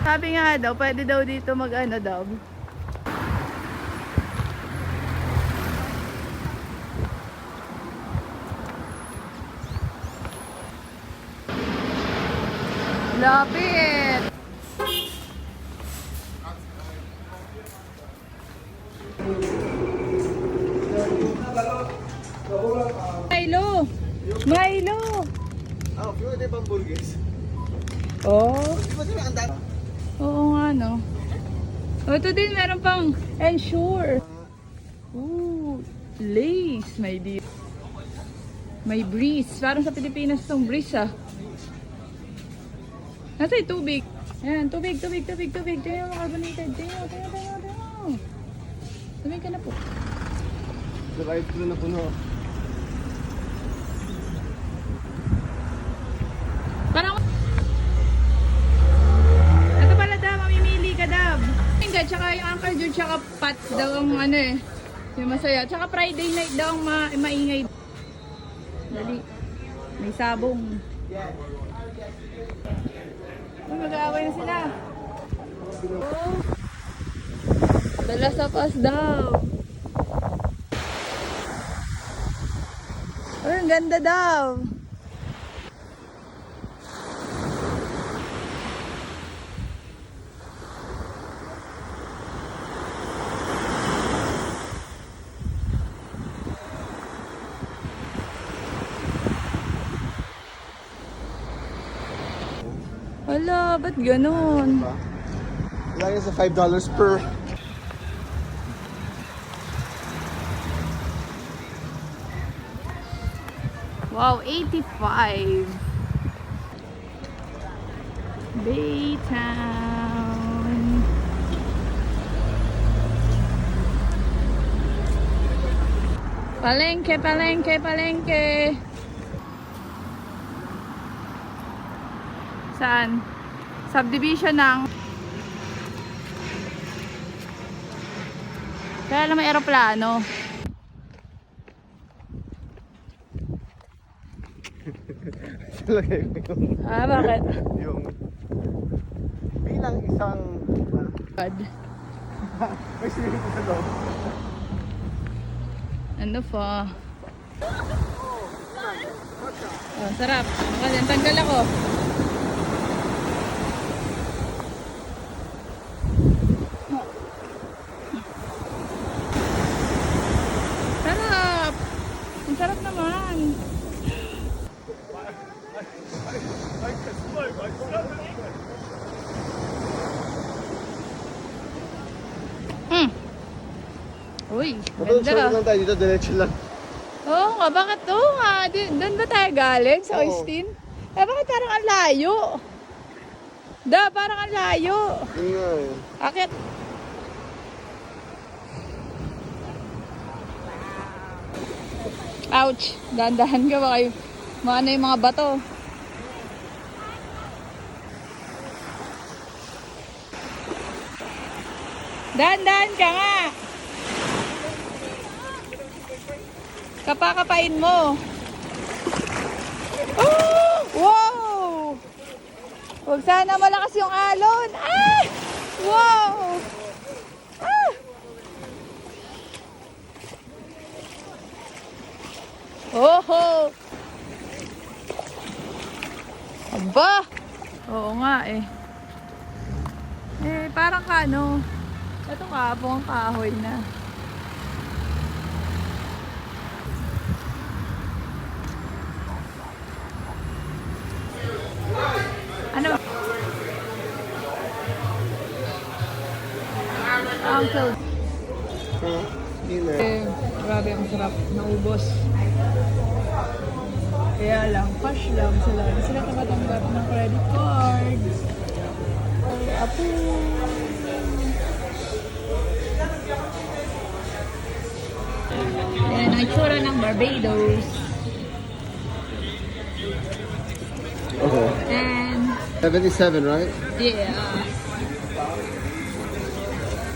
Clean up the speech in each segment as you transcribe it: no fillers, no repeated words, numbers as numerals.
Sabi nga daw, pwede daw dito mag-ano daw. Lapit! Milo! Milo! Ah, pwede din pang burgers. Oh. Di ba sila ang dami? Oo nga, no? Oh, ito din, meron pang Ensure. Ooh, lace, may di. May breeze. Parang sa Pilipinas itong breeze, ah. Nasa yung tubig. Ayan, tubig. Tingnan mo, carbonated. Tingnan mo. Tumig ka na po. Drive-thru na puno. Parang ito pala daw, mamimili ka daw. Hindi, tsaka yung Uncle George, tsaka Pats daw ang ano eh. Yung masaya. Tsaka Friday night daw ang maingay. Dali. May sabong. Oh, mag-aaway na sila. Oh. Dala sa pas daw. Oh, ang ganda daw. Wala, ba't ganon? Lagay sa $5 per. Wow, 85. Baytown. Palengke. Saan? Subdivision ng... Kaya lang may aeroplano. Lagay ko yung... Bakit? Yung... Bilang isang... God. May swimming pool sa loob. Ano pa? Oh, sarap. Kasi tanggal ako. Sarap! Ang sarap naman. Uy, Short ganda. lang tayo dito, diretso lang. Oo nga, bakit? Oo nga, doon ba tayo galing sa Oo. Austin? Eh, bakit parang ang layo? Parang ang layo. Yun nga eh. Akit. Ouch, dahan-dahan ka ba kayo? Maano yung mga bato? Dahan-dahan ka nga. Kapakapain mo. Oh! Wow! Huwag sana malakas yung alon. Ah! Wow! Ah! Oho! Aba! Oo nga eh. Parang kano. Ito kapong kahoy na. Ano? Uncle. Grabe ang sarap. Naubos. Kaya lang, cash lang sila. Hindi sila tumatanggap ng credit card. Apo. Ayan ang itsura ng Barbados. Okay. And 77, right? yeah.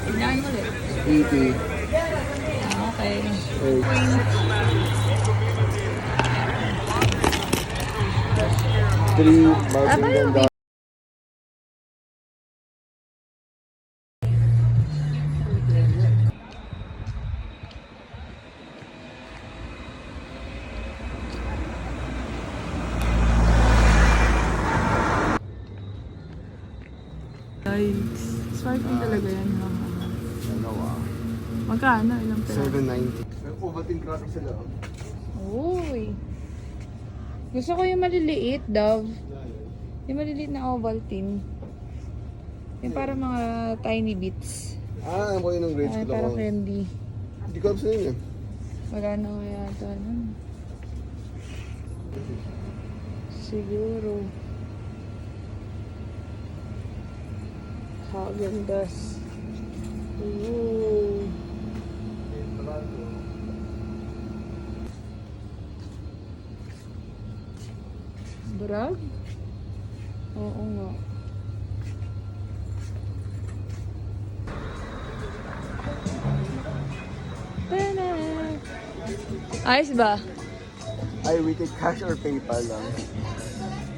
Tignan mo ulit. 80. Okay. 3 Martin Aba, yung Ganda. Yikes. Sparkling talaga yan. Dalawa. Magkano? Ilang pera? 790. May Ovaltine cracker sila. Uy. Gusto ko yung maliliit, Dove. Yung maliliit na Ovaltine. Yung para mga tiny bits. Ah, ako yun ng grade Ay, school para ako. candy. Hindi ko alam sa inyo. Wala na nga yata nun. Siguro. Häagen-Dazs. Ooh. Brag? Oo nga. Tana! Ayos ba? Ay, we take cash or PayPal lang.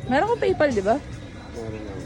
Meron ko PayPal, di ba? Meron lang.